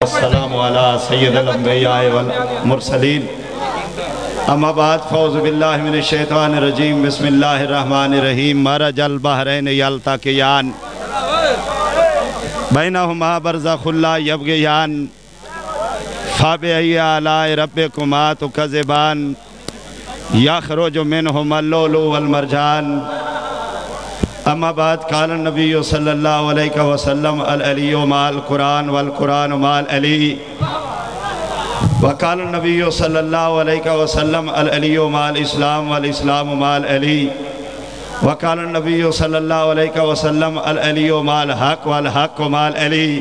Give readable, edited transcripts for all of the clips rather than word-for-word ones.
والسلام علی سید الانبیاء والمرسلین اما بعد فوز باللہ من الشیطان الرجیم بسم اللہ الرحمن الرحیم مرج البحرین یلتقیان بینہما برزخ لا یبغیان فبأی آلاء ربکما تکذبان یخرج منہما اللؤلؤ والمرجان اما بعد قال النبی صلی اللہ علیہ وسلم العلی مع القرآن والقرآن مع العلی وقال النبی صلی اللہ علیہ وسلم العلی مع الاسلام والاسلام مع العلی وقال النبی صلی اللہ علیہ وسلم العلی مع الحق والحق مع العلی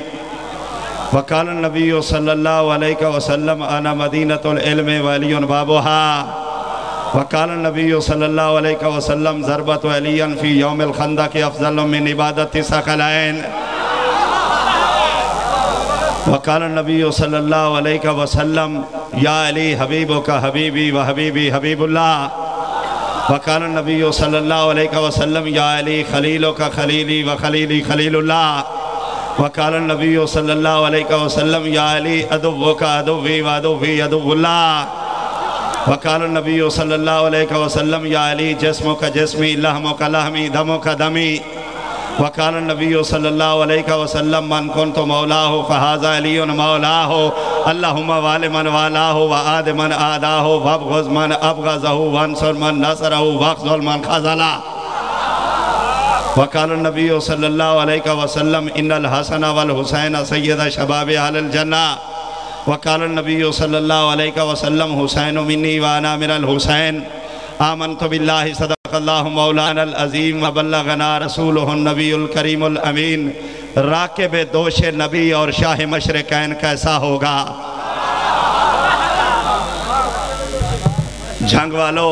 وقال النبی صلی اللہ علیہ وسلم انا مدینۃ العلم وعلی بابها وقال النبی صلی اللہ علیہ وسلم ضربت علی فی یوم الخندق افضل من عبادت ثقلین وقال النبی صلی اللہ علیہ وسلم یا علی حبیبک حبیبی و حبیبی حبیب اللہ وقال النبی صلی اللہ علیہ وسلم یا علی خلیلک خلیلی و خلیلی خلیل اللہ وقال النبی صلی اللہ علیہ وسلم یا علی عدوک عدوی و عدوی عدو اللہ وقال النبی صلی اللہ علیہ وسلم یا علی جسمک جسمی لحمک لحمی دمک دمی وقال النبی صلی اللہ علیہ وسلم من کنت مولاہ فہذا علی مولاہ اللہم وال من والاہ وعاد من آداہ وابغض من ابغضہ وانصر من نصرہ واخذل من خذلہ وقال النبی صلی اللہ علیہ وسلم ان الحسن والحسین سید شباب اہل الجنہ وقال النبی صلی اللہ علیہ وسلم حسین منی وانا من الحسین آمنت باللہ صدق اللہ مولانا العظیم وبلغنا رسولہ النبی الکریم الامین راکب دوش نبی اور شاہ مشرقین کیسا ہوگا؟ جھنگ والو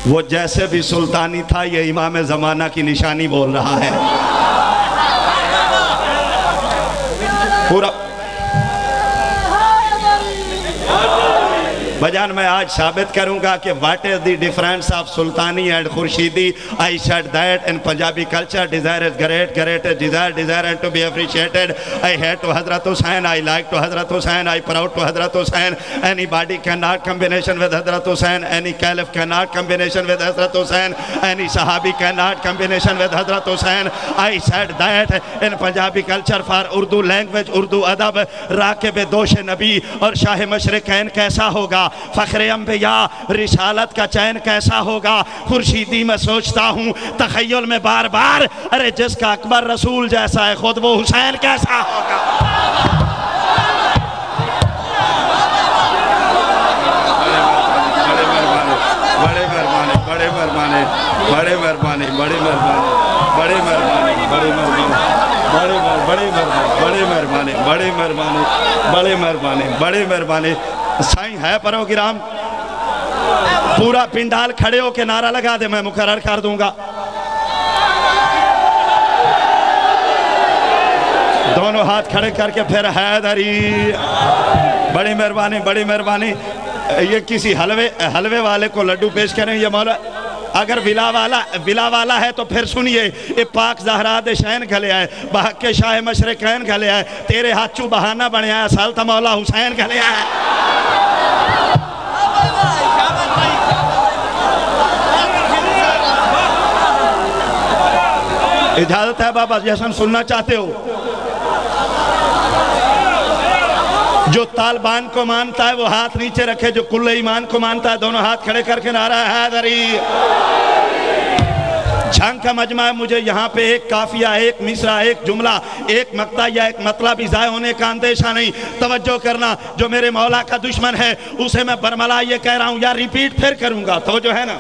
وہ جیسے بھی سلطانی تھا یہ امام زمانہ کی نشانی بول رہا ہے پورا بجان میں آج ثابت کروں گا کہ what is the difference of Sultani and Khurshidi. I said that in Punjabi culture desire is great, great is desire and to be appreciated. I hate to Hazrat Hussain, I like to Hazrat Hussain, I proud to Hazrat Hussain. Anybody cannot combination with Hazrat Hussain, any caliph cannot combination with Hazrat Hussain, any Sahabi cannot combination with Hazrat Hussain. I said that in Punjabi culture for Urdu language, Urdu adab, Raqib Dosh Nabi اور شاہ مشرقین کیسا ہوگا؟ فخر انبیاء رسالت کا چین کیسا ہوگا؟ خورشیدی میں سوچتا ہوں تخیل میں بار بار ارے جس کا اکبر رسول جیسا ہے خود وہ حسین کیسا ہوگا؟ بڑے مہربانی بڑے مہربانی بڑے مہربانی بڑے مہربانی بڑے مہربانی بڑے مہربانی بڑے مہربانی بڑے مہربانی بڑے مہربانی بڑے مہربانی سائیں ہے پروگرام پورا پنڈال کھڑے ہو کے نعرہ لگا دے میں مقرر کر دوں گا دونوں ہاتھ کھڑے کر کے پھر حیدری بڑی مہربانی بڑی مہربانی یہ کسی حلوے والے کو لڈو پیش کریں یہ مولا اگر ولا والا ہے تو پھر سنیے یہ پاک زہرا دے شین گھلے آئے بحق کے شاہ مشرقین گھلے آئے تیرے ہاتھ چو بہانہ بنے آئے سالتا مولا حسین گھلے آئے اجازت ہے بابا جیسن سننا چاہتے ہو جو طالبان کو مانتا ہے وہ ہاتھ نیچے رکھے جو کل ایمان کو مانتا ہے دونوں ہاتھ کھڑے کر کے نعرہ حیدری جھنگ کا مجمع ہے مجھے یہاں پہ ایک کافیہ ایک مصرع ایک جملہ ایک مقطع یا ایک مطلب ضائع ہونے کا اندیشہ نہیں توجہ کرنا جو میرے مولا کا دشمن ہے اسے میں برملا یہ کہہ رہا ہوں یا ریپیٹ پھر کروں گا توجہ ہے نا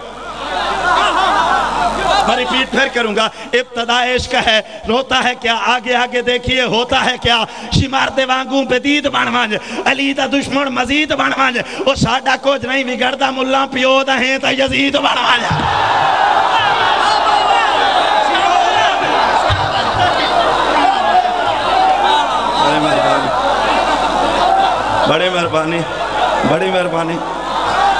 میں ریپیٹ پھر کروں گا ابتدا عشق ہے روتا ہے کیا آگے آگے دیکھیے ہوتا ہے کیا شمار دیوانگوں پہ دید بنوانج علی دا دشمن مزید بنوانج وہ ساڑھا کچھ نہیں بگڑتا ملہ پیو دا ہیں تا یزید بنوانج بڑے مہربانی بڑی مہربانی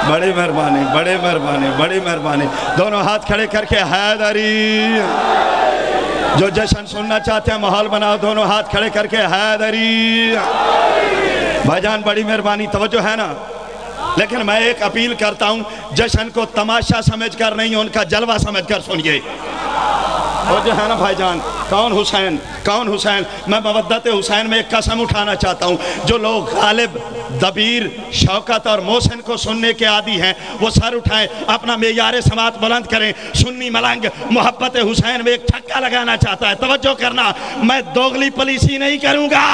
بڑی مہربانی بڑی مہربانی بڑی مہربانی دونوں ہاتھ کھڑے کر کے حیدری جو جشن سننا چاہتے ہیں ماحول بناؤ، دونوں ہاتھ کھڑے کر کے حیدری۔ بھائی جان بڑی مہربانی، توجہ ہے نا؟ لیکن میں ایک اپیل کرتا ہوں، جشن کو تماشا سمجھ کر نہیں، ان کا جلوہ سمجھ کر سنیے۔ توجہ ہے نا بھائی جان؟ کون حسین؟ کون حسین؟ میں مودت حسین میں ایک قسم اٹھانا چاہتا ہوں، جو لوگ غالب، دبیر، شوکت اور محسن کو سننے کے عادی ہیں، وہ سر اٹھائیں، اپنا معیار سماعت بلند کریں۔ سنی ملنگ محبت حسین میں ایک چھکا لگانا چاہتا ہے، توجہ کرنا، میں دوغلی پلیسی نہیں کروں گا۔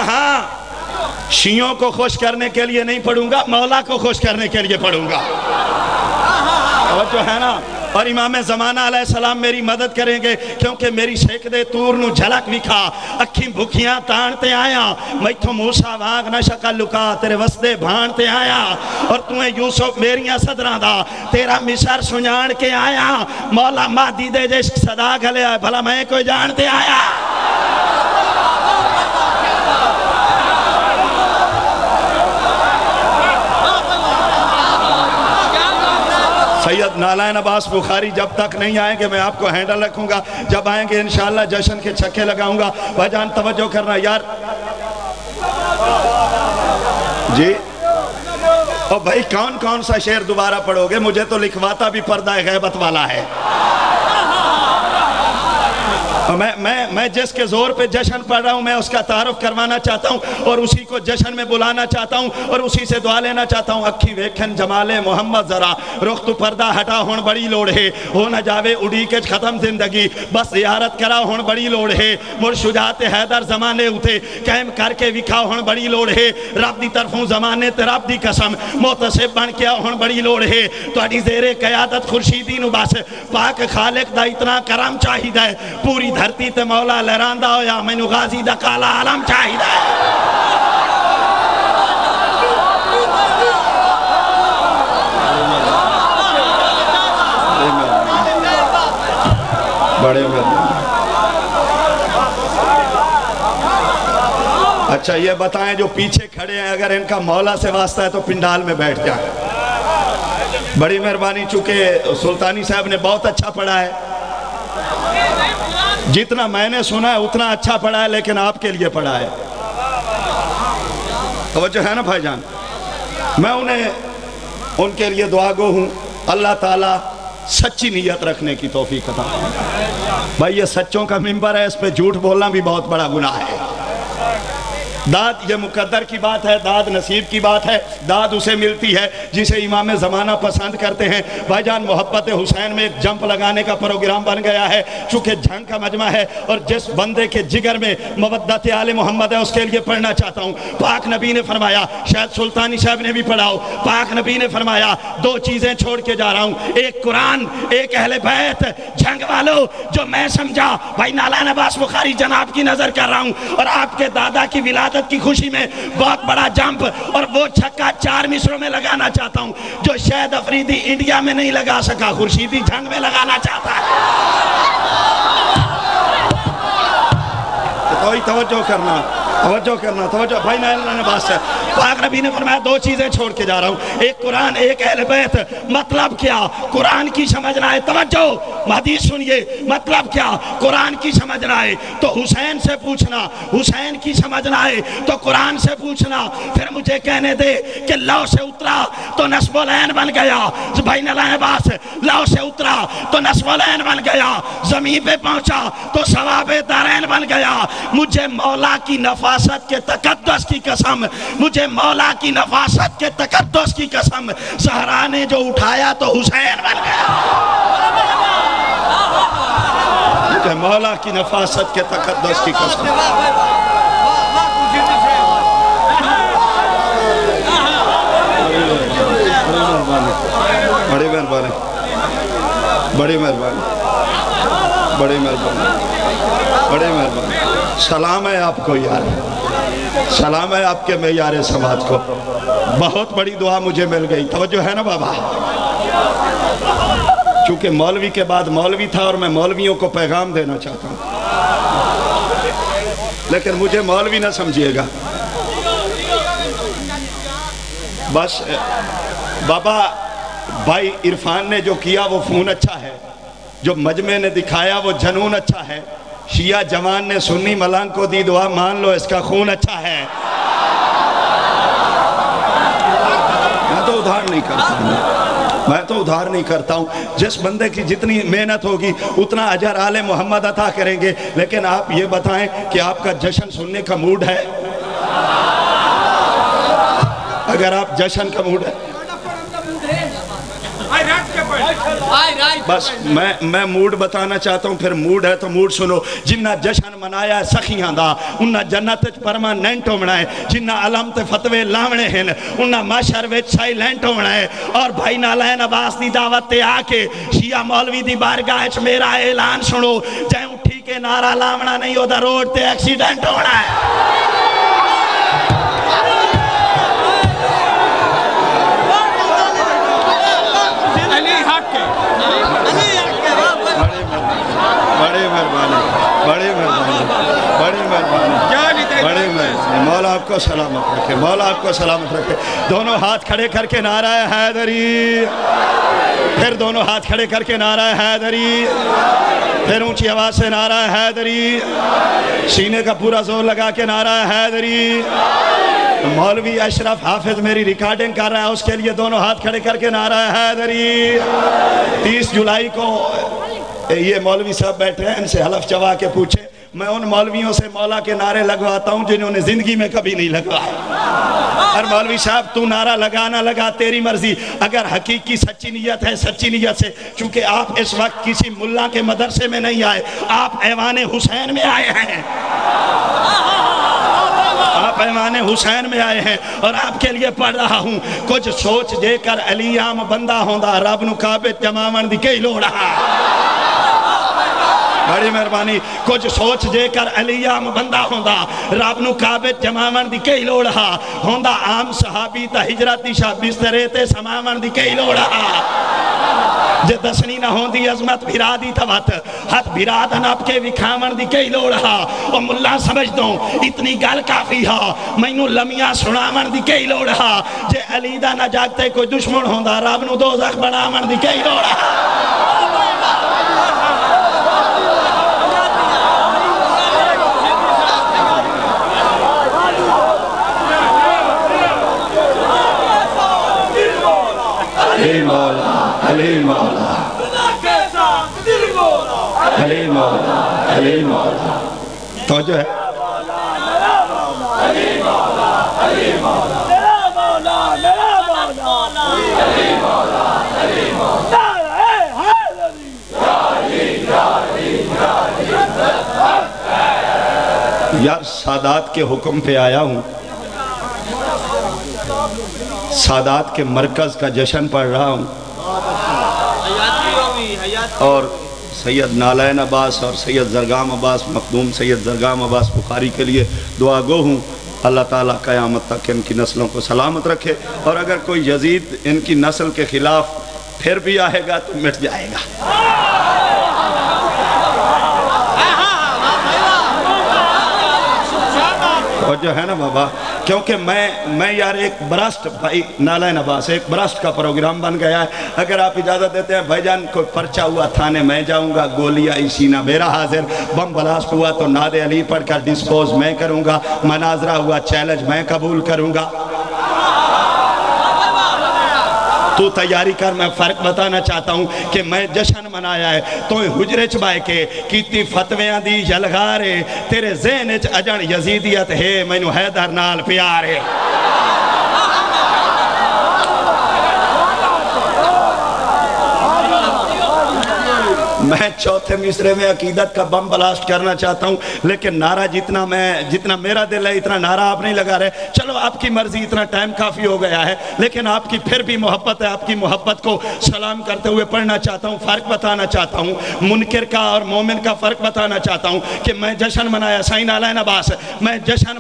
ہاں شیعوں کو خوش کرنے کے لیے نہیں پڑھوں گا، مولا کو خوش کرنے کے لیے پڑھوں گا، توجہ ہے نا؟ اور امام زمانہ علیہ السلام میری مدد کریں گے، کیونکہ میری سیکدے تور نو جھلک وکھا، اکھیں بھکیاں تانتے آیا، میتھو موسیٰ واگ نہ شکل لکا، تیرے وسدے بھانتے آیا، اور تمہیں یوسف میریاں صدران دا، تیرا مصر سنجان کے آیا، مولا مہدی دے جس صدا گھلے آئے، بھلا میں کوئی جانتے آیا۔ سید نالائن عباس بخاری جب تک نہیں آئیں گے میں آپ کو ہینڈل رکھوں گا، جب آئیں گے انشاءاللہ جشن کے چھکے لگاؤں گا۔ بھائی جان توجہ کرنا یار جی۔ اور بھائی کون سا شعر دوبارہ پڑھو گے؟ مجھے تو لکھواتا بھی پردہ غیبت والا ہے۔ میں جس کے زور پہ جشن پڑھ رہا ہوں میں اس کا تعارف کروانا چاہتا ہوں، اور اسی کو جشن میں بلانا چاہتا ہوں، اور اسی سے دعا لینا چاہتا ہوں۔ اکھی ویکھن جمال محمد ذرا، رخ تو پردہ ہٹا ہون بڑی لوڑ ہے، ہو نہ جاوے اڑی کے ختم زندگی، بس زیارت کرا ہون بڑی لوڑ ہے، مر شجاعت حیدر زمانے اٹھے، قائم کر کے وکھا ہون بڑی لوڑ ہے، رب دی طرفوں زمانے تے رب دی قسم، محتسب بن کے ہون بڑی لوڑ ہے، تو اڈی زیر قیادت خورشیدی نو بس پاک خالق دا اتنا کرم چاہید ہے، پوری دھرتی تے مولا لہراندہ ہویا، میں نو غازی دا کالا عالم چاہید ہے۔ بڑے اچھا یہ بتائیں جو پیچھے کھڑے ہیں اگر ان کا مولا سے واسطہ ہے تو پنڈال میں بیٹھ جائیں۔ بڑی مہربانی، چونکہ سلطانی صاحب نے بہت اچھا پڑھا ہے، جتنا میں نے سنا ہے اتنا اچھا پڑھا ہے، لیکن آپ کے لیے پڑھا ہے، توجہ ہے نا بھائی جان؟ میں ان کے لیے دعا گو ہوں، اللہ تعالیٰ سچی نیت رکھنے کی توفیق عطا فرمائے۔ بھائی یہ سچوں کا منبر ہے، اس پہ جھوٹ بولنا بھی بہت بڑا گناہ ہے۔ داد یہ مقدر کی بات ہے، داد نصیب کی بات ہے، داد اسے ملتی ہے جسے امام زمانہ پسند کرتے ہیں۔ بھائی جان محبت حسین میں ایک جمپ لگانے کا پروگرام بن گیا ہے، چونکہ جھنگ کا مجمع ہے، اور جس بندے کے جگر میں مودت آل محمد ہے اس کے لیے پڑھنا چاہتا ہوں۔ پاک نبی نے فرمایا، شاید سلطانی صاحب نے بھی پڑھا ہو، پاک نبی نے فرمایا دو چیزیں چھوڑ کے جا رہا ہوں، ایک قرآن، ایک اہل بیت۔ جھنگ والو جو میں سمجھا، بھائی نالائن عباس بخاری جناب کی نظر کر رہا ہوں، اور آپ کے دادا کی ولادت کی خوشی میں بہت بڑا جمپ اور وہ چھکا 4 مصروں میں لگانا چاہتا ہوں جو شاید افریدی انڈیا میں نہیں لگا سکا، خورشیدی جھنگ میں لگانا چاہتا ہے۔ توجہ کرنا توجہ بھائی نالائن عباس ہے۔ پاک نبی نے فرمایا دو چیزیں چھوڑ کے جا رہا ہوں، ایک قرآن، ایک اہل بیت۔ مطلب کیا؟ قرآن کی سمجھ نہ آئے، توجہ حدیث سنیے، مطلب کیا؟ قرآن کی سمجھ نہ آئے تو حسین سے پوچھنا، حسین کی سمجھ نہ آئے تو قرآن سے پوچھنا، پھر مجھے کہنے دے کہ لو سے اترا تو نصب العین بن گیا، بھائی نالائن عباس، لو سے اترا تو نصب العین بن گیا، زمین پہ پہنچا تو ثواب دارین بن گیا۔ مجھے مولا کی نفاست کے تقدس کی قسم، مجھے مولا کی نفاست کے تقدس کی قسم، زہرا نے جو اٹھایا تو حسین بن گیا۔ مجھے مولا کی نفاست کے تقدس کی قسم، بڑی مہربانی، بڑی مہربانی، بڑی مہربانی، بڑی مہربانی۔ سلام ہے آپ کو یار، سلام ہے آپ کے معیار سماعت کو، بہت بڑی دعا مجھے مل گئی، توجہ ہے نا بابا؟ چونکہ مولوی کے بعد مولوی تھا اور میں مولویوں کو پیغام دینا چاہتا ہوں، لیکن مجھے مولوی نہ سمجھیے گا، بس بابا بھائی عرفان نے جو کیا وہ فون اچھا ہے، جو مجمع نے دکھایا وہ جنون اچھا ہے، شیعہ جوان نے سنی ملنگ کو دی دعا مان لو اس کا خون اچھا ہے۔ میں تو ادھار نہیں کرتا ہوں، میں تو ادھار نہیں کرتا ہوں۔ جس بندے کی جتنی محنت ہوگی اتنا اجر آل محمد عطا کریں گے۔ لیکن آپ یہ بتائیں کہ آپ کا جشن سننے کا موڈ ہے؟ اگر آپ جشن کا موڈ ہے، بس میں موڈ بتانا چاہتا ہوں، پھر موڈ ہے تو موڈ سنو۔ جنہ جشن منایا ہے سخیاں دا، انہ جنت پرماننٹ ہونا ہے۔ جنہ علامت فتوے لاونے ہیں، انہ معاشر وچ سائلنٹ ہونا ہے۔ اور بھائی نالین عباس دی دعوت تے آکے شیعہ مولوی دی بارگاہ وچ میرا اعلان سنو، جائیں اٹھی کے نعرہ لاونا نہیں ہوتا، روڈ تے ایکسیڈنٹ ہونا ہے۔ بڑے مہربانی، مولا آپ کو سلامت رکھے، مولا آپ کو سلامت رکھے۔ دونوں ہاتھ کھڑے کر کے نعرہ حیدری، پھر دونوں ہاتھ کھڑے کر کے نعرہ حیدری، پھر اونچی آواز سے نعرہ حیدری، سینے کا پورا زور لگا کے نعرہ حیدری۔ مولوی اشرف حافظ میری ریکارڈنگ کر رہا ہے، اس کے لیے دونوں ہاتھ کھڑے کر کے نعرہ حیدری۔ 30 جولائی کو یہ مولوی صاحب بیٹھے ہیں، ان سے حلف چوا کے پوچھے، میں ان مولویوں سے مولا کے نعرے لگواتا ہوں جنہوں نے زندگی میں کبھی نہیں لگوایا۔ ہر مولوی صاحب تو نعرہ لگا نہ لگا تیری مرضی، اگر حقیقی سچی نیت ہے سچی نیت سے، چونکہ آپ اس وقت کسی ملا کے مدرسے میں نہیں آئے، آپ ایوان حسین میں آئے ہیں، آپ ایوان حسین میں آئے ہیں، اور آپ کے لیے پڑھ رہا ہوں، کچھ سوچ جے کر علی عام بندہ ہوندہ، رب نو کعبت جماون دی کئی لوڑا۔ بڑی مہربانی، کچھ سوچ جے کر علی عام بندہ ہوندہ، رب نو کعبت جماون دی کئی لوڑا، ہوندہ عام صحابی تا ہجرتی شاہ بسترے تے سماون دی کئی لوڑا۔ جے دسنی نہ ہوندی عظمت بھرا دی تھوات، ہاتھ بھرا دناب کے وکھاون دی کئی لوڑا۔ او ملا سمجھ دوں اتنی گل کافی ہا، مینو لمیاں سناون دی کئی لوڑا۔ جے علی دا نہ جاگتے کوئی دشمن ہوندہ، رب نو دوزخ بناون دی کئی لوڑا۔ علی مولا، علی مولا، علی مولا، علی مولا، توجہ ہے؟ علی مولا، علی مولا، میرا مولا، میرا مولا، علی مولا، علی مولا، یار سادات کے حکم پہ آیا ہوں، سادات کے مرکز کا جشن پڑھ رہا ہوں، اور سید نالین عباس اور سید زرگام عباس مخدوم سید زرگام عباس بخاری کے لیے دعا گو ہوں۔ اللہ تعالیٰ قیامت تک ان کی نسلوں کو سلامت رکھے، اور اگر کوئی یزید ان کی نسل کے خلاف پھر بھی آئے گا تو مٹ جائے گا۔ اور جو ہے نا بابا، کیونکہ میں یار ایک براسٹ، بھائی نالین عباس ایک براسٹ کا پروگرام بن گیا ہے، اگر آپ اجازت دیتے ہیں بھائی جان، کوئی پرچہ ہوا تھانے میں جاؤں گا، گولی آئی سینہ میرا حاضر، بم بلاسٹ ہوا تو ناد علی پڑھ کر ڈسپوز میں کروں گا، مناظرہ ہوا چیلنج میں قبول کروں گا۔ تو تیاری کر، میں فرق بتانا چاہتا ہوں کہ میں جشن منایا ہے، تو حجرے چبائے کے کیتی فتویاں دی یلغارے، تیرے ذہن اچ اجن یزیدیت ہے، مینو حیدر نال پیارے۔ میں چوتھے مصرے میں عقیدت کا بم بلاسٹ کرنا چاہتا ہوں، لیکن نعرہ جتنا میرا دل ہے اتنا نعرہ آپ نہیں لگا رہے۔ چلو آپ کی مرضی، اتنا ٹائم کافی ہو گیا ہے، لیکن آپ کی پھر بھی محبت ہے، آپ کی محبت کو سلام کرتے ہوئے پڑھنا چاہتا ہوں، فرق بتانا چاہتا ہوں، منکر کا اور مومن کا فرق بتانا چاہتا ہوں کہ میں جشن منایا، سائیں نالین عباس میں جشن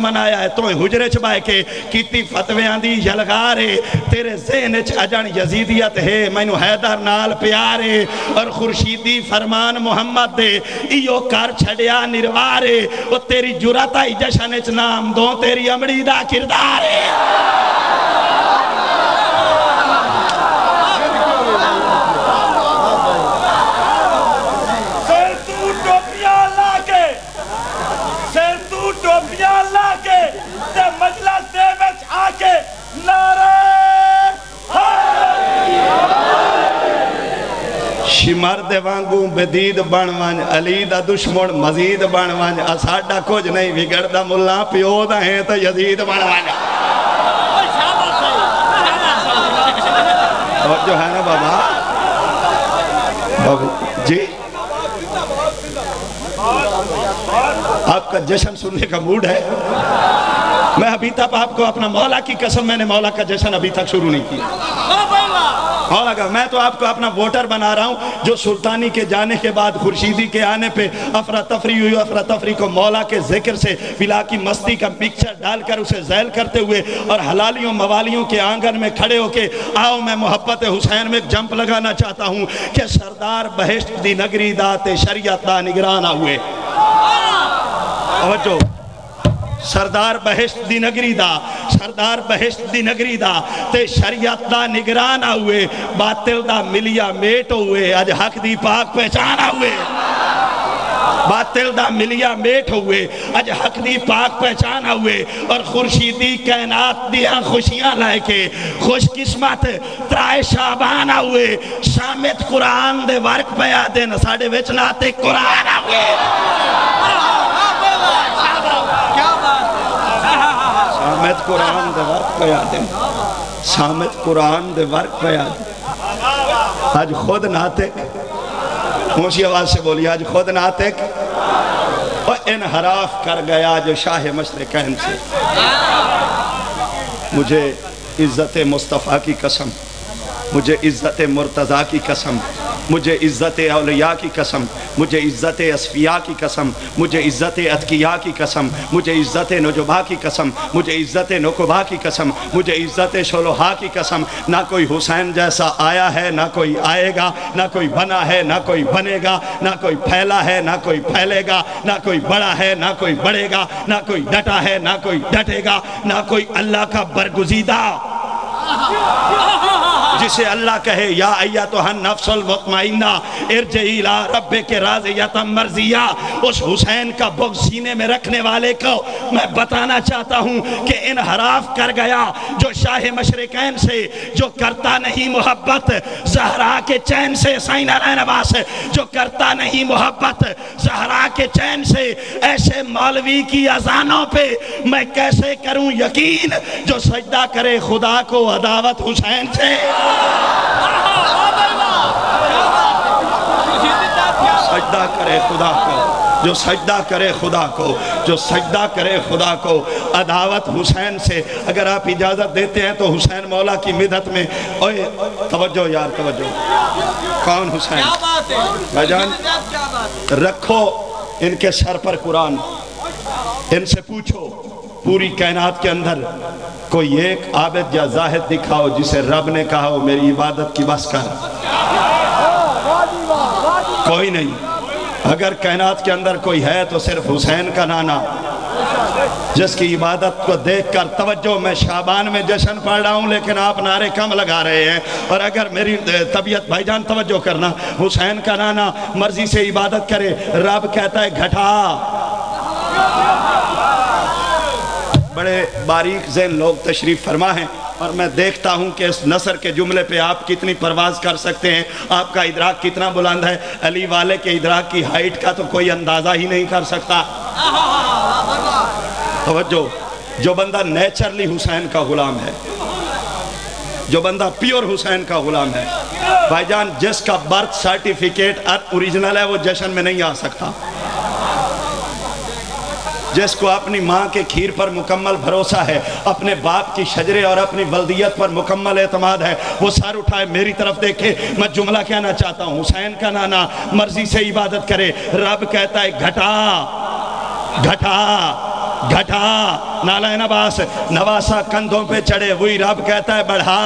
منایا ہے، تو حجرے چبائے کے کیتی فتویاں دی یلغارے، تیرے ذہن اچ اجن یزیدیت ہے، مینو حیدر نال پیارے، اور خورشیدی فرمان محمد دے ایو کر چھڑیا نروارے، وہ تیری جرات آئی جشن اچ نام دوں، تیری امڑی دا کردارے۔ شمر دے وانگوں بدید بن ون علی دا دشمن مزید بن ون اساڈا کچھ نہیں بگڑ دا ملا پیو دا ہیں تو یزید بن ون اور جو ہے نا بابا جی آپ کا جشن سننے کا موڈ ہے میں ابھی تک آپ کو اپنا مولا کی قسم میں نے مولا کا جشن ابھی تک شروع نہیں کیا مولا کا میں تو آپ کو اپنا ووٹر بنا رہا ہوں جو سلطانی کے جانے کے بعد خورشیدی کے آنے پہ افراتفری ہوئی افراتفری کو مولا کے ذکر سے فلا کی مستی کا پکچر ڈال کر اسے ذیل کرتے ہوئے اور حلالیوں موالیوں کے آنگن میں کھڑے ہو کے آؤ میں محبت حسین میں جمپ لگانا چاہتا ہوں کہ سردار بہشت دی نگری دات شریعت دا نگرانہ ہوئے توجہ سردار بہشت دی نگری دا سردار بہشت دی نگری دا تے شریعت دا نگرانہ ہوئے باطل دا ملیا میٹ ہوئے اج حق دی پاک پہچانا ہوئے باطل دا ملیا میٹ ہوئے اج حق دی پاک پہچانا ہوئے اور خورشیدی کائنات دیاں خوشیاں لائے کے خوش قسمت ترائے شابانہ ہوئے شامت قرآن دے ورک پیا دے نساڑے وچناتے قرآن ہوئے سامت قرآن دے ورک پیا دے سامت قرآن دے ورک پیا دے آج خود ناتک اونچی آواز سے بولی آج خود ناتک اور انحراف کر گیا جو شاہ مشرقین سے مجھے عزت مصطفیٰ کی قسم مجھے عزت مرتضیٰ کی قسم مجھے عزت اولیاء کی قسم مجھے عزت اصفیاء کی قسم مجھے عزت اتقیاء کی قسم مجھے عزت نجبا کی قسم مجھے عزت نقبا کی قسم مجھے عزت شلوحا کی قسم نہ کوئی حسین جیسا آیا ہے نہ کوئی آئے گا نہ کوئی بنا ہے نہ کوئی بنے گا نہ کوئی پھیلا ہے نہ کوئی پھیلے گا نہ کوئی بڑا ہے نہ کوئی بڑھے گا نہ کوئی ڈٹا ہے نہ کوئی ڈٹے گا نہ کوئی اللہ کا برگزیدہ جسے اللہ کہے یا ایتھا نفس المطمئنہ ارجعی الی ربک راضیۃ مرضیہ اس حسین کا بغض سینے میں رکھنے والے کو میں بتانا چاہتا ہوں کہ انحراف کر گیا جو شاہ مشرقین سے جو کرتا نہیں محبت زہرا کے چین سے سائن علیہ نواس جو کرتا نہیں محبت زہرا کے چین سے ایسے مولوی کی اذانوں پہ میں کیسے کروں یقین جو سجدہ کرے خدا کو عداوت حسین سے سجدہ کرے خدا کو جو سجدہ کرے خدا کو جو سجدہ کرے خدا کو عداوت حسین سے اگر آپ اجازت دیتے ہیں تو حسین مولا کی مدد میں اوئے توجہ یار توجہ کون حسین بھائی جان رکھو ان کے سر پر قرآن ان سے پوچھو پوری کائنات کے اندر کوئی ایک عابد یا زاہد دکھاؤ جسے رب نے کہا ہو میری عبادت کی بس کر کوئی نہیں اگر کائنات کے اندر کوئی ہے تو صرف حسین کا نانا جس کی عبادت کو دیکھ کر توجہ میں شعبان میں جشن پڑھ رہا ہوں لیکن آپ نعرے کم لگا رہے ہیں اور اگر میری طبیعت بھائی جان توجہ کرنا حسین کا نانا مرضی سے عبادت کرے رب کہتا ہے گھٹا بڑے باریک ذہن لوگ تشریف فرما ہیں اور میں دیکھتا ہوں کہ اس نثر کے جملے پہ آپ کتنی پرواز کر سکتے ہیں آپ کا ادراک کتنا بلند ہے علی والے کے ادراک کی ہائٹ کا تو کوئی اندازہ ہی نہیں کر سکتا توجہ جو بندہ نیچرلی حسین کا غلام ہے جو بندہ پیور حسین کا غلام ہے بھائی جان جس کا برتھ سرٹیفکیٹ اوریجنل ہے وہ جشن میں نہیں آ سکتا جس کو اپنی ماں کے کھیر پر مکمل بھروسہ ہے اپنے باپ کی شجرے اور اپنی بلدیت پر مکمل اعتماد ہے وہ سر اٹھائے میری طرف دیکھے میں جملہ کہنا چاہتا ہوں حسین کا نانا مرضی سے عبادت کرے رب کہتا ہے گھٹا گھٹا گھٹا نالہ نواس نواسا کندھوں پہ چڑھے وہی رب کہتا ہے بڑھا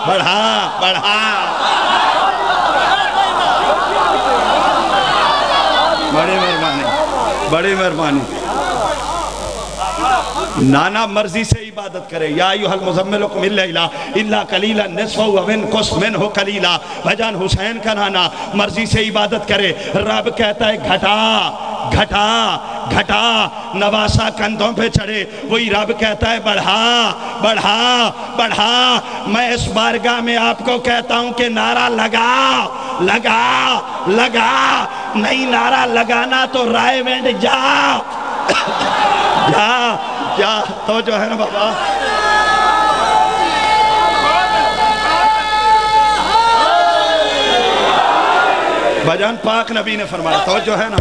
بڑھا بڑھا بڑی مہربانی نانا مرضی سے عبادت کرے. یا ایھا المزمل قم اللیل الا قلیلا نصفہ وانقص منہ قلیلا. بھجان حسین کا نانا مرضی سے عبادت کرے. رب کہتا ہے گھٹا گھٹا گھٹا. نواسا کندھوں پہ چڑھے, وہی رب کہتا ہے بڑھا بڑھا بڑھا. میں اس بارگاہ میں آپ کو کہتا ہوں کہ نعرہ لگا لگا لگا. نہیں نعرہ لگانا تو رائے وینڈ جا جا جا. تو جو ہے نا بابا, بجان پاک نبی نے فرمایا, تو جو ہے نا,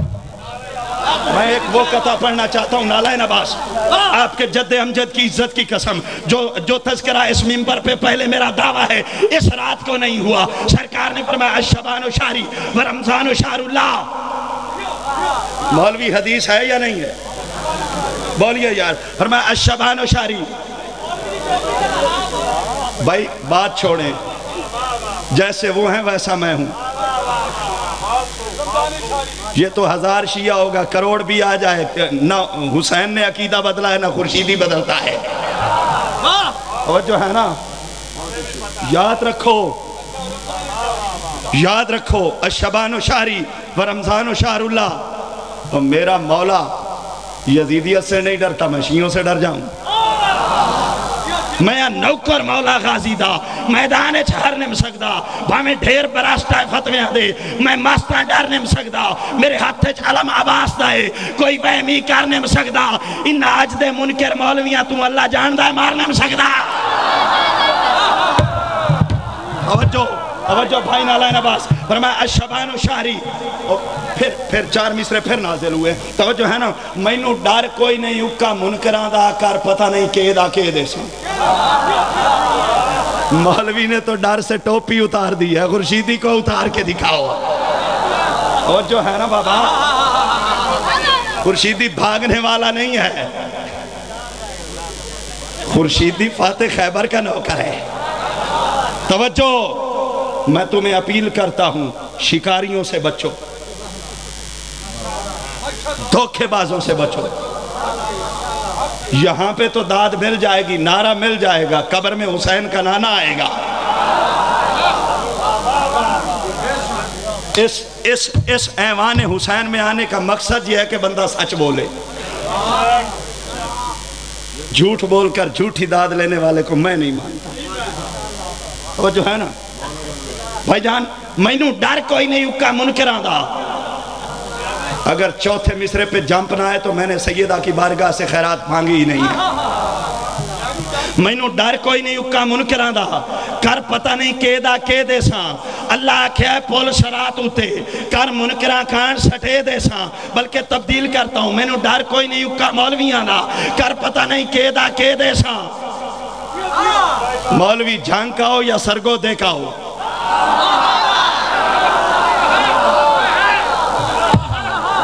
میں ایک وہ قطعہ پڑھنا چاہتا ہوں. نالائن عباس, آپ کے جد امجد کی عزت کی قسم, جو تذکرہ اس منبر پہ پہلے میرا دعویٰ ہے اس رات کو نہیں ہوا. سرکار نے فرمایا الشعبان شہری و رمضان شہر اللہ. مولوی حدیث ہے یا نہیں ہے؟ بولیے یار. فرمایا الشعبان شہری. بھائی بات چھوڑیں, جیسے وہ ہیں ویسا میں ہوں. یہ تو 1000 شیعہ ہوگا, کروڑ بھی آ جائے, نہ حسین نے عقیدہ بدلا ہے نہ خورشیدی بدلتا ہے. اور جو ہے نا, یاد رکھو یاد رکھو الشعبان شہری و رمضان شہر اللہ. اور میرا مولا یزیدیت سے نہیں ڈرتا, میں شیعوں سے ڈر جاؤں. میں نوکر مولا غازی دا, میدان چھہر نم سکدا, بھامیں ڈھیر براستہ فتویاں دے, میں ماستہ ڈر نم سکدا, میرے ہاتھ علم عباس دائے, کوئی بہمی کر نم سکدا. ان آج دے منکر مولویاں تو اللہ جان دائے مار نم سکدا. توجہ بھائی نالائن عباس. فرمایا الشعبان شہری. پھر 4 مصرے پھر نازل ہوئے. توجہ ہے نا, مینوں ڈر کوئی نہیں اکا منکران دا, کر پتہ نہیں کہ دا کہ دے سن. مولوی نے تو ڈر سے ٹوپی اتار دی ہے, خورشیدی کو اتار کے دکھاؤ. اور جو ہے نا بابا, خورشیدی بھاگنے والا نہیں ہے, خورشیدی فاتح خیبر کا نوکر ہے. توجہ, میں تمہیں اپیل کرتا ہوں, شکاریوں سے بچو, دھوکے بازوں سے بچو. یہاں پہ تو داد مل جائے گی, نعرہ مل جائے گا, قبر میں حسین کا نانا آئے گا. اس ایوان حسین میں آنے کا مقصد یہ ہے کہ بندہ سچ بولے. جھوٹ بول کر جھوٹی داد لینے والے کو میں نہیں مانتا. وہ جو ہے نا بھائی جان, مینوں ڈر کوئی نہیں اکا منکران دا. اگر چوتھے مصرے پہ جمپ نہ ہے تو میں نے سیدہ کی بارگاہ سے خیرات مانگی ہی نہیں ہے. مینوں ڈر کوئی نہیں اکا منکران دا, کر پتہ نہیں کہ دا کہ دے ساں. اللہ کیا ہے پول سرات ہوتے, کر منکران کھان سٹے دے ساں. بلکہ تبدیل کرتا ہوں, مینوں ڈر کوئی نہیں اکا مولویاں دا, کر پتہ نہیں کہ دا کہ دے ساں. مولوی جھانکا ہو یا سرگو دیکھا ہو,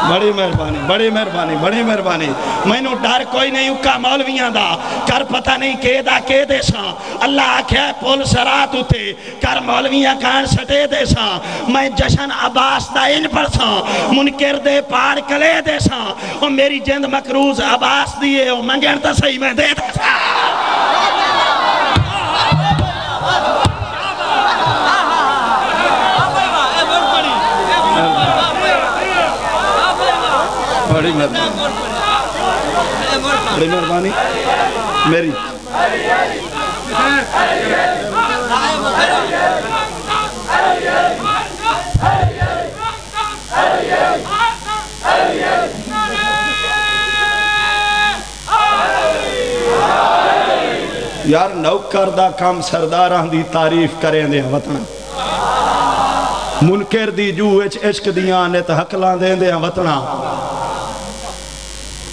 بڑی مہربانی بڑی مہربانی بڑی مہربانی. مینوں ڈر کوئی نہیں اکا مولویاں دا, کر پتہ نہیں کہ دا کہ دے ساں. اللہ آکھیا ہے پول سرات ہوتے, کر مولویاں کان سٹے دے ساں. میں جشن عباس دا ان پر ساں, منکر دے پاڑ کلے دے ساں. اور میری جند مکروز عباس دیئے, اور منگن تا صحیح میں دے دے ساں. بڑی مہربانی میری. یار نوکر دا کام سرداراں دی تعریف کریں دے وطن, منکر دی جو عشق دیاں نے تا حقلاں دیں دے وطنہ.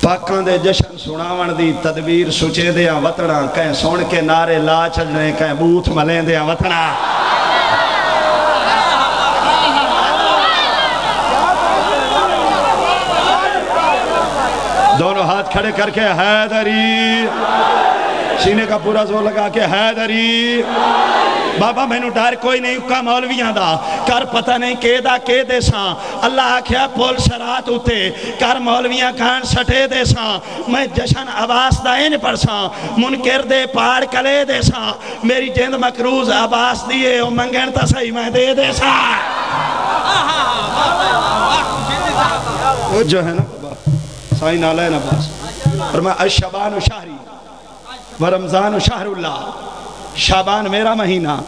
پاکاں دے جشن سناون دی تدبیر سچے دیاں وطنہ, کہیں سن کے نعرے لا چڑھنے, کہیں بوتھ ملیں دیاں وطنہ. دونوں ہاتھ کھڑے کر کے حیدری, سینے کا پورا زور لگا کے حیدری. بابا میں ڈر کوئی نہیں کا مولویاں دا کر پتہ نہیں کہ دے ساں اللہ آکھیا پول شرات ہوتے کر مولویاں کھان سٹے دے ساں میں جشن عباس دا انج پرساں منکر دے پاڑ کلے دے ساں میری جند مکروز عباس دیئے او منگن تا صحیح میں دے ساں وہ جو ہے نا سائن نالہ عباس فرمایا الشبان شہری و رمضان شہر اللہ شعبان میرا مہینہ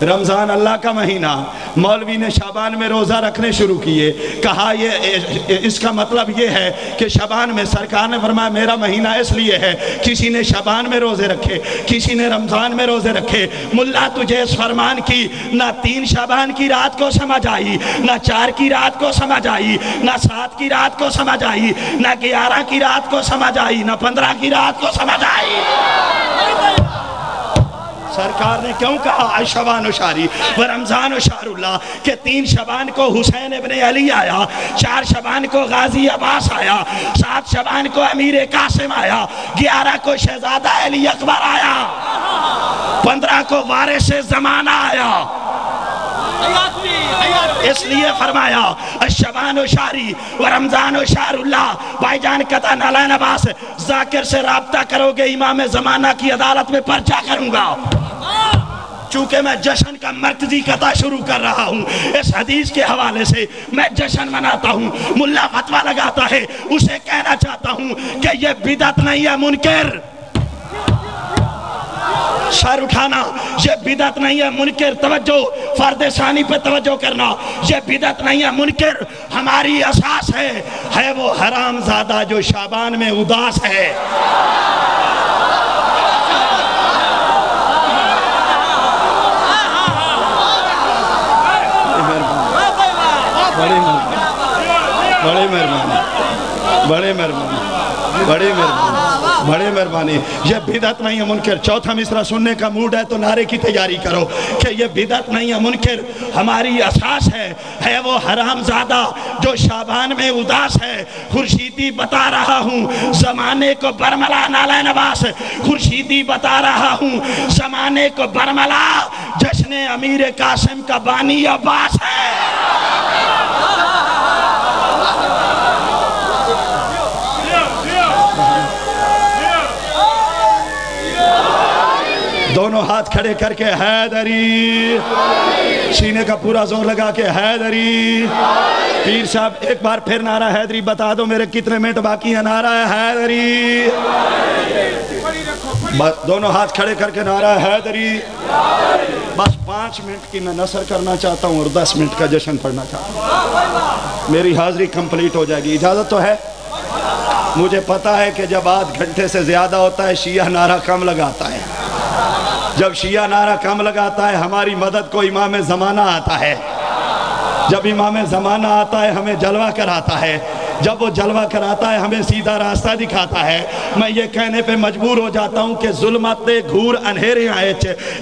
رمضان اللہ کا مہینہ مولوی نے شعبان میں روزہ رکھنے شروع کیے کہا یہ اس کا مطلب یہ ہے کہ شعبان میں سرکار نے فرمایا میرا مہینہ اس لیے ہے کسی نے شعبان میں روزے رکھے کسی نے رمضان میں روزے رکھے ملا تجھے اس فرمان کی نہ 3 شعبان کی رات کو سمجھ آئی نہ 4 کی رات کو سمجھ آئی نہ 7 کی رات کو سمجھ آئی نہ 11 کی رات کو سمجھ آئی نہ 15 کی رات کو سمجھ آئی سرکار نے کیوں کہا شعبان و شہری و رمضان و شہر اللہ کہ 3 شعبان کو حسین ابن علی آیا 4 شعبان کو غازی عباس آیا 7 شعبان کو امیر قاسم آیا 11 کو شہزادہ علی اکبر آیا 15 کو وارث زمانہ آیا اس لیے فرمایا الشعبان و شہری و رمضان و شہر اللہ بھائی جان قطع نالین عباس ذاکر سے رابطہ کرو گے امام زمانہ کی عدالت میں پرچہ کروں گا چونکہ میں جشن کا مرکزی قطع شروع کر رہا ہوں اس حدیث کے حوالے سے میں جشن مناتا ہوں ملا فتوہ لگاتا ہے اسے کہنا چاہتا ہوں کہ یہ بدعت نہیں ہے منکر سر اٹھانا یہ بدعت نہیں ہے منکر توجہ فرد ثانی پہ توجہ کرنا یہ بدعت نہیں ہے منکر ہماری اساس ہے وہ حرام زادہ جو شعبان میں اداس ہے بڑے مہربانی یہ بدعت نہیں ہے منکر چوتھا مصرع سننے کا موڈ ہے تو نعرے کی تیاری کرو کہ یہ بدعت نہیں ہے منکر ہماری اساس ہے وہ حرام زادہ جو شعبان میں اداس ہے خورشیدی بتا رہا ہوں زمانے کو برملا نالین عباس خورشیدی بتا رہا ہوں زمانے کو برملا جشن امیر قاسم کا بانی عباس ہے دونوں ہاتھ کھڑے کر کے حیدری سینے کا پورا زور لگا کے حیدری پیر صاحب ایک بار پھر نعرہ حیدری بتا دو میرے کتنے منٹ باقی ہیں نعرہ حیدری دونوں ہاتھ کھڑے کر کے نعرہ حیدری بس 5 منٹ کی میں نثر کرنا چاہتا ہوں اور 10 منٹ کا جشن پڑھنا چاہتا ہوں میری حاضری کمپلیٹ ہو جائے گی اجازت تو ہے مجھے پتا ہے کہ جب آدھ گھنٹے سے زیادہ ہوتا ہے شیعہ نعرہ کم لگاتا ہے جب شیعہ نعرہ کم لگاتا ہے ہماری مدد کو امام زمانہ آتا ہے جب امام زمانہ آتا ہے ہمیں جلوہ کراتا ہے جب وہ جلوہ کراتا ہے ہمیں سیدھا راستہ دکھاتا ہے میں یہ کہنے پہ مجبور ہو جاتا ہوں کہ ظلمت دے گھور انہیرے آئے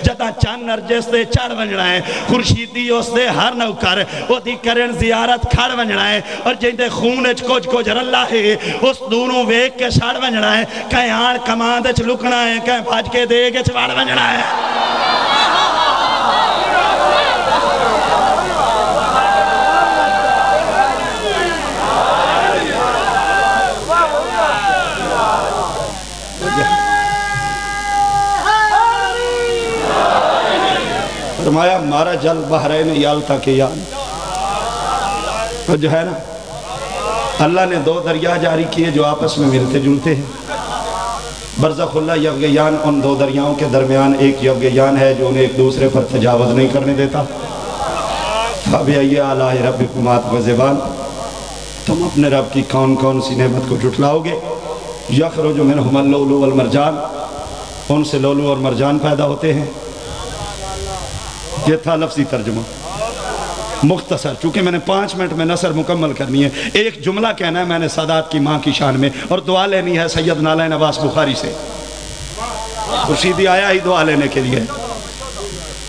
جدا چند نرجس دے چڑھ ونجنا ہے خورشیدی اس دے ہر نوکر وہ دی کرن زیارت کھڑ ونجنا ہے اور جن دے خون اچ کچھ رلا ہے اس دونوں ویک کے سڑ ونجنا ہے کہیں آن کماند اچ لکنا ہے کہیں بھاج کے دے کے چوڑ ونجنا ہے فرمایا مارا جل بحرین یالتا کے یان تو جو ہے نا اللہ نے 2 دریا جاری کیے جو آپس میں ملتے جلتے ہیں برزخ اللہ یوگیان ان 2 دریاؤں کے درمیان ایک یوگیان ہے جو انہیں ایک دوسرے پر تجاوز نہیں کرنے دیتا فَبِأَيِّ آلَاءِ رَبِّكُمَا تُكَذِّبَانِ تم اپنے رب کی کون کون سی نعمت کو جھٹلاؤ گے یخرج منہم اللؤلؤ والمرجان ان سے لولو اور مرجان پیدا ہوتے ہیں یہ تھا لفظی ترجمہ مختصر چونکہ میں نے 5 منٹ میں نثر مکمل کرنی ہے ایک جملہ کہنا ہے میں نے سادات کی ماں کی شان میں اور دعا لینی ہے سید نالین عباس بخاری سے خورشیدی آیا ہی دعا لینے کے لیے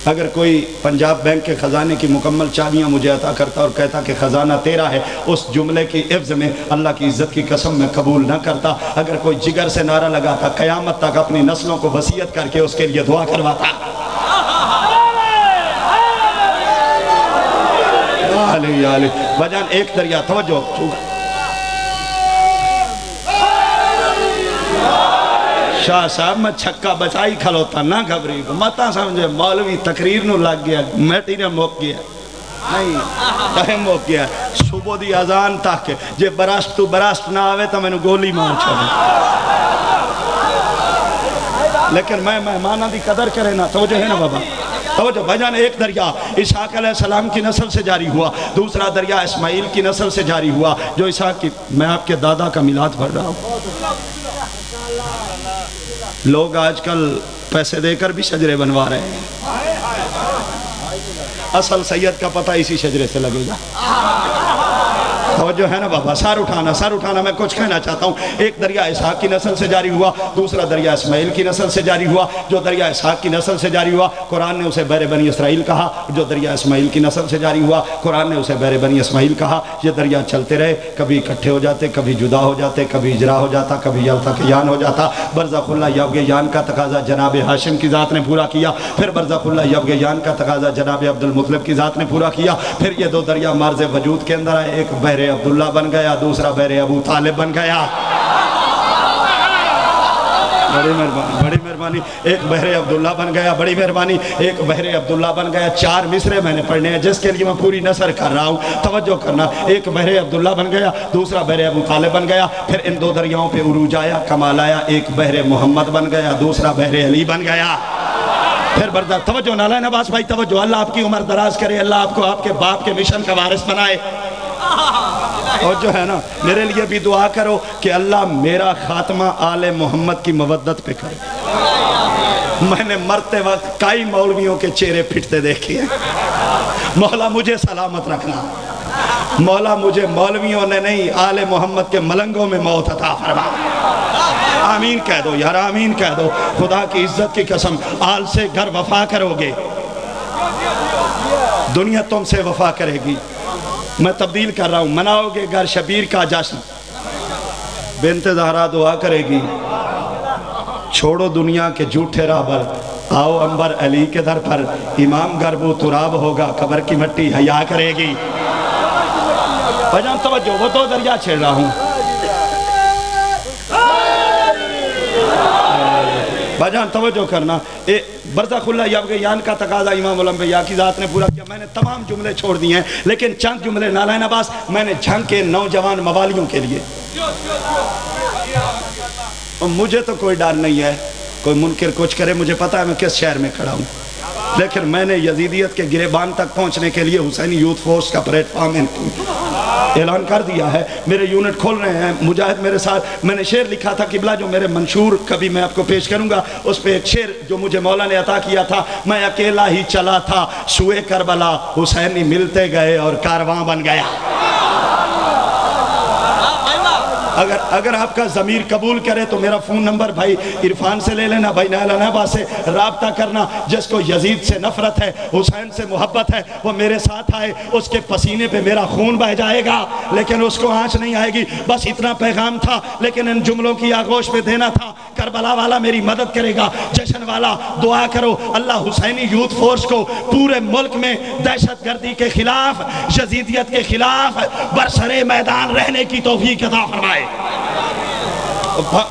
اگر کوئی پنجاب بینک کے خزانے کی مکمل چابیاں مجھے عطا کرتا اور کہتا کہ خزانہ تیرا ہے اس جملے کی عفظ میں اللہ کی عزت کی قسم میں قبول نہ کرتا اگر کوئی جگر سے نعرہ لگاتا قیامت تک اپنی نسلوں کو وصیت کر کے اس کے لیے دعا کرواتا علی علی بجان ایک دریا توجہ شاہ صاحب میں چھکا بچائی کھلوتا نہ گھبری متا سمجھے مولوی تقریر نو لگ گیا میٹی نے موک گیا نہیں ٹائم موک گیا صبح دی اذان تک جے براست تو براست نہ آوے تو میں نے گولی مار چھوڑے لیکن میں مہمانہ دی قدر کرے نا توجہ ہے نا بابا توجہ بھائی ایک دریا اسحاق علیہ السلام کی نسل سے جاری ہوا دوسرا دریا اسماعیل کی نسل سے جاری ہوا جو اسحاق کی میں آپ کے دادا کا میلاد پڑھ رہا ہوں لوگ آج کل پیسے دے کر بھی شجرے بنوا رہے ہیں اصل سید کا پتہ اسی شجرے سے لگے گا توجہ ہے نا بابا سار اٹھانا میں کچھ کہنا چاہتا ہوں ایک دریا اسحاق کی نسل سے جاری ہوا دوسرا دریا اسماعیل کی نسل سے جاری ہوا جو دریا اسحاق کی نسل سے جاری ہوا قرآن نے اسے بحر بنی اسرائیل کہا جو دریا اسماعیل کی نسل سے جاری ہوا قرآن نے اسے بحر بنی اسماعیل کہا یہ دریا چلتے رہے کبھی اکٹھے ہو جاتے کبھی جدا ہو جاتے کبھی اجرا ہو جاتا کبھی یلتقیان ہو جاتا برزخ اللہ یبغیان کا تقاضا جناب ہاشم کی ذات نے پورا کیا پھر برزخ اللہ یبغیان کا تقاضا جناب عبد المطلب کی ذات نے پورا کیا پھر یہ دو دریا مرز وجود کے اندر آئے ایک بحر عبداللہ بن گیا دوسرا بحر ابو طالب بن گیا بڑی مہربانی ایک بحر عبداللہ بن گیا بڑی مہربانی ایک بحر عبداللہ بن گیا 4 مصرے میں نے پڑھنے ہیں جس کے لیے میں پوری نثر کر رہا ہوں توجہ کرنا ایک بحر عبداللہ بن گیا دوسرا بحر ابو طالب بن گیا پھر ان دو دریاؤں پہ عروج آیا کمال آیا ایک بحر محمد بن گیا دوسرا بحر علی بن گیا پھر بردہ توجہ نالائن عباس بھائی توجہ اللہ آپ کی عمر دراز کرے اللہ آپ کو آپ کے باپ کے مشن کا وارث بنائے اور جو ہے نا میرے لیے بھی دعا کرو کہ اللہ میرا خاتمہ آل محمد کی مودت پہ کرے میں نے مرتے وقت کئی مولویوں کے چہرے پھٹتے دیکھے مولا مجھے سلامت رکھنا مولا مجھے مولویوں نے نہیں آل محمد کے ملنگوں میں موت عطا فرما آمین کہہ دو یار آمین کہہ دو خدا کی عزت کی قسم آل سے گھر وفا کرو گے دنیا تم سے وفا کرے گی میں تبدیل کر رہا ہوں مناؤ گے گھر شبیر کا جشن بنت زہرا دعا کرے گی چھوڑو دنیا کے جھوٹے راہبر آؤ انبر علی کے در پر امام گربو تراب ہوگا قبر کی مٹی حیا کرے گی بھجان توجہ وہ دو دریا چھیڑ رہا ہوں بھجان توجہ کرنا برزخ اللہ یبغیان کا تقاضا امام الانبیاء کی ذات نے پورا کیا میں نے تمام جملے چھوڑ دیے ہیں لیکن چند جملے نالائن عباس میں نے جھنگ کے نوجوان موالیوں کے لیے مجھے تو کوئی ڈر نہیں ہے کوئی منکر کچھ کرے مجھے پتا ہے میں کس شہر میں کھڑا ہوں لیکن میں نے یزیدیت کے گریبان تک پہنچنے کے لیے حسینی یوتھ فورس کا پلیٹ فارم اعلان کر دیا ہے میرے یونٹ کھول رہے ہیں مجاہد میرے ساتھ میں نے شعر لکھا تھا قبلہ جو میرے منشور کبھی میں آپ کو پیش کروں گا اس پہ ایک شعر جو مجھے مولا نے عطا کیا تھا میں اکیلا ہی چلا تھا سوئے کربلا حسینی ملتے گئے اور کارواں بن گیا اگر آپ کا ضمیر قبول کرے تو میرا فون نمبر بھائی عرفان سے لے لینا بھائی نالائن عباس سے رابطہ کرنا جس کو یزید سے نفرت ہے حسین سے محبت ہے وہ میرے ساتھ آئے اس کے پسینے پہ میرا خون بہ جائے گا لیکن اس کو آنچ نہیں آئے گی بس اتنا پیغام تھا لیکن ان جملوں کی آغوش پہ دینا تھا کربلا والا میری مدد کرے گا جشن والا دعا کرو اللہ حسینی یوتھ فورس کو پورے ملک میں دہشت گردی کے خلاف یزیدیت کے خلاف برسرے میدان رہنے کی توفیق عطا فرمائے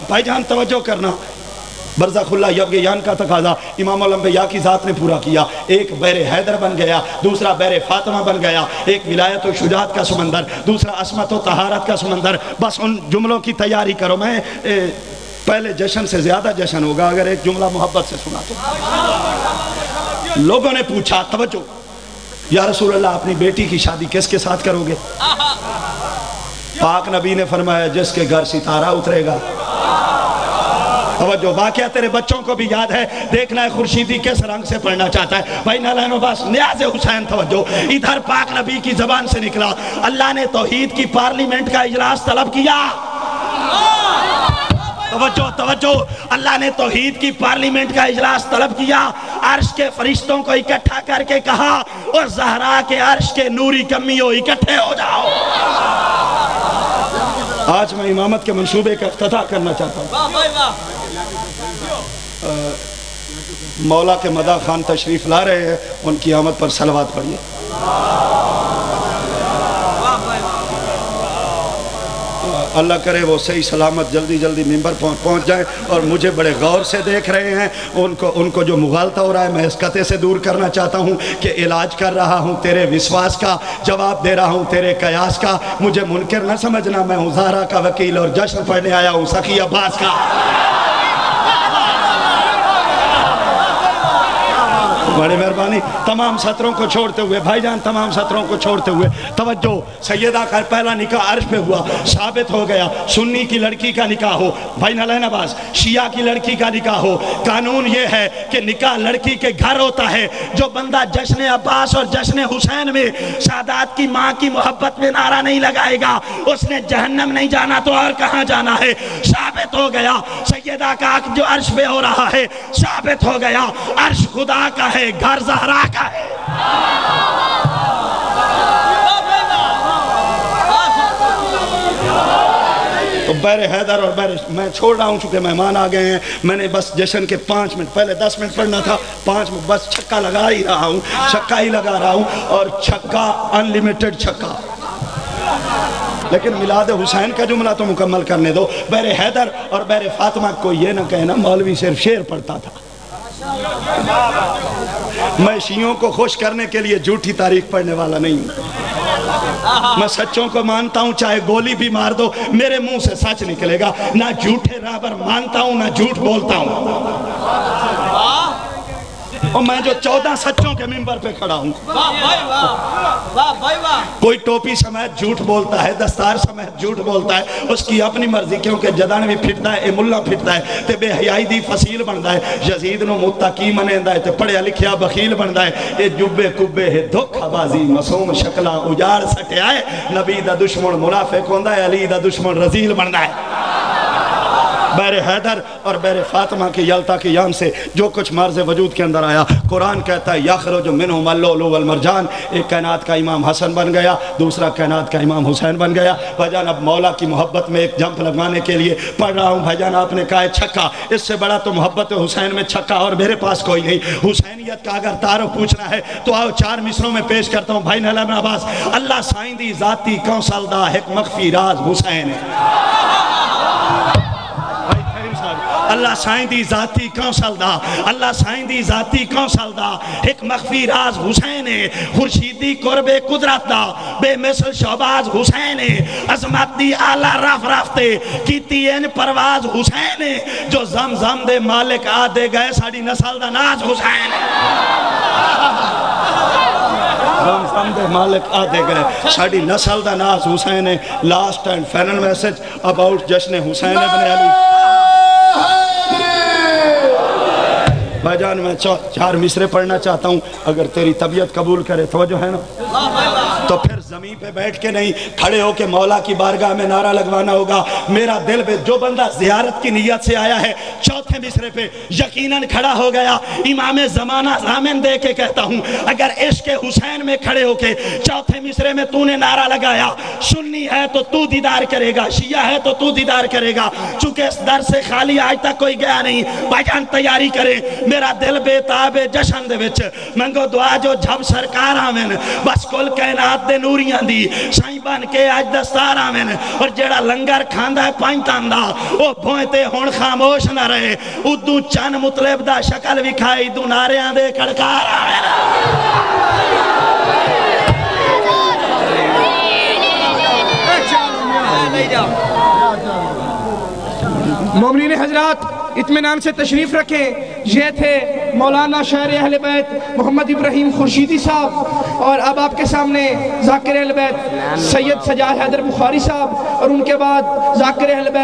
بھائی جان توجہ کرنا برزخ اللہ یبغیان کا تقاضا امام الانبیاء کی ذات نے پورا کیا ایک بحر حیدر بن گیا دوسرا بحر فاطمہ بن گیا ایک ولایت و شجاعت کا سمندر دوسرا عصمت و طہارت کا سمندر بس ان جملوں کی تیاری کرو میں پہلے جشن سے زیادہ جشن ہوگا اگر ایک جملہ محبت سے سنا تو لوگوں نے پوچھا توجہ یا رسول اللہ اپنی بیٹی کی شادی کس کے ساتھ کرو گے پاک نبی نے فرمایا جس کے گھر ستارہ اترے گا توجہ واقعہ تیرے بچوں کو بھی یاد ہے دیکھنا ہے خورشیدی کس رنگ سے پڑھنا چاہتا ہے بھائی نالائن عباس نیاز حسین توجہ ادھر پاک نبی کی زبان سے نکلا اللہ نے توحید کی پارلیمنٹ کا اجلاس طلب کیا توجہ اللہ نے توحید کی پارلیمنٹ کا اجلاس طلب کیا عرش کے فرشتوں کو اکٹھا کر کے کہا اور زہرا کے عرش کے نوری کمیوں اکٹھے ہو جاؤ آج میں امامت کے منصوبے کا افتتاح کرنا چاہتا ہوں مولا کے مدح خان تشریف لا رہے ہیں ان کی آمد پر صلوات پڑھیے اللہ کرے وہ صحیح سلامت جلدی جلدی ممبر پہنچ جائیں، اور مجھے بڑے غور سے دیکھ رہے ہیں، ان کو جو مغالطہ ہو رہا ہے میں اس قطعے سے دور کرنا چاہتا ہوں کہ علاج کر رہا ہوں تیرے وشواس کا، جواب دے رہا ہوں تیرے قیاس کا، مجھے منکر نہ سمجھنا، میں ہوں زہرا کا وکیل اور جشن پڑھنے آیا ہوں سخی عباس کا۔ بڑی مہربانی، تمام سطروں کو چھوڑتے ہوئے بھائی جان، تمام سطروں کو چھوڑتے ہوئے توجہ، سیدہ کا پہلا نکاح عرش پہ ہوا، ثابت ہو گیا، سنی کی لڑکی کا نکاح ہو، بھائی نالین عباس، شیعہ کی لڑکی کا نکاح ہو، قانون یہ ہے کہ نکاح لڑکی کے گھر ہوتا ہے۔ جو بندہ جشن عباس اور جشن حسین میں سادات کی ماں کی محبت میں نعرہ نہیں لگائے گا، اس نے جہنم نہیں جانا تو اور کہاں جانا ہے۔ ثابت ہو گیا سیدہ کا جو عرش پہ ہو رہا ہے، ثابت ہو گیا عرش خدا کا ہے، گھر زہرا کا ہے۔ تو بیر حیدر اور میں چھوڑ رہا ہوں چونکہ مہمان آ گئے ہیں، میں نے بس جشن کے 5 منٹ، پہلے 10 منٹ پڑھنا تھا، 5 منٹ بس چھکا لگا ہی رہا ہوں، چھکا ہی لگا رہا ہوں، اور چھکا انلیمیٹڈ چھکا۔ لیکن میلاد حسین کا جملہ تو مکمل کرنے دو۔ بیر حیدر اور بیر فاطمہ کو یہ نہ کہنا مولوی صرف شعر پڑھتا تھا۔ میں شیعوں کو خوش کرنے کے لیے جھوٹی تاریخ پڑھنے والا نہیں ہوں، میں سچوں کو مانتا ہوں، چاہے گولی بھی مار دو میرے منہ سے سچ نکلے گا، نہ جھوٹے رابر مانتا ہوں نہ جھوٹ بولتا ہوں، اور میں جو 14 سچوں کے ممبر پہ کھڑا ہوں، کوئی ٹوپی سمیت جھوٹ بولتا ہے، دستار سمیت جھوٹ بولتا ہے، اس کی اپنی مرضی، کیونکہ جدان بھی پھٹتا ہے، ملہ پھٹتا ہے تے بے حیائی دی فصیل بندا ہے، یزید نو متقی منیندا ہے تے پڑھیا لکھیا بخیل بندا ہے، اے جبے کبے ہے دھوکھا بازی معصوم شکلاں اجاڑ سٹیا ہے، نبی دا دشمن منافق ہوندا ہے، علی دا دشمن رذیل بندا ہے۔ بیر حیدر اور بیر فاطمہ کی یلتا کی یام سے جو کچھ مرض وجود کے اندر آیا، قرآن کہتا ہے یخرج منہم اللؤلؤ والمرجان، ایک کائنات کا امام حسن بن گیا، دوسرا کائنات کا امام حسین بن گیا۔ بھائیجان اب مولا کی محبت میں ایک جمپ لگوانے کے لیے پڑھ رہا ہوں، بھائیجان آپ نے کہا ہے چھکا، اس سے بڑا تو محبت حسین میں چھکا اور میرے پاس کوئی نہیں۔ حسینیت کا اگر تعارف پوچھنا ہے تو آؤ 4 مصروں میں پیش کرتا ہوں، بھائی نالین عباس، اللہ سائندی ذاتی کونسل دا ایک مخفی راز حسین ہے، اللہ سائندی ذاتی کونسل دا، اللہ سائندی ذاتی کونسل دا ایک مخفی راز حسین ہے، خورشیدی قرب قدرت دا بے مثل شعباز حسین ہے، عظمت دی آلہ رف رفتے کیتی این پرواز حسین ہے، جو زمزم دے مالک آدھے گئے ساڑی نسل دا ناز حسین ہے، زمزم دے مالک آدھے گئے ساڑی نسل دا ناز حسین ہے۔ Last and final message about جشن حسین ابن علی۔ بھائی جان میں 4 مصرے پڑھنا چاہتا ہوں، اگر تیری طبیعت قبول کرے، توجہ ہے نا، تو پھر زمین پہ بیٹھ کے نہیں کھڑے ہو کے مولا کی بارگاہ میں نعرہ لگوانا ہوگا۔ میرا دل پہ جو بندہ زیارت کی نیت سے آیا ہے 4تھے مصرے پہ یقیناً کھڑا ہو گیا۔ امام زمانہ ضامن دے کے کہتا ہوں، اگر عشق حسین میں کھڑے ہو کے 4تھے مصرے میں تو نے نعرہ لگایا، سنی ہے تو تو دیدار کرے گا، شیعہ ہے تو تو دیدار کرے گا، چونکہ اس در سے خالی آج تک کوئی گیا نہیں۔ بھائی جان تیاری کریں، میرا دل بے تاب جشن دے وچ منگو دعا جو جھب سرکار آمین، بس کل کائنات دے نوریاں دی سائیں بن کے آج دستار آمین، اور جیڑا لنگر کھاندا ہے پائنتان دا او بھوئتے ہون خاموش نہ رہے، ادو چن مطلب دا شکل وکھائی دو ناریاں دے کڑکار آمین۔ مومنین حضرات اطمینان سے تشریف رکھیں، یہ تھے مولانا شاعر اہل بیت محمد ابراہیم خورشیدی صاحب، اور اب آپ کے سامنے ذاکر اہل بیت سید سجاد حیدر بخاری صاحب، اور ان کے بعد ذاکر اہل بیت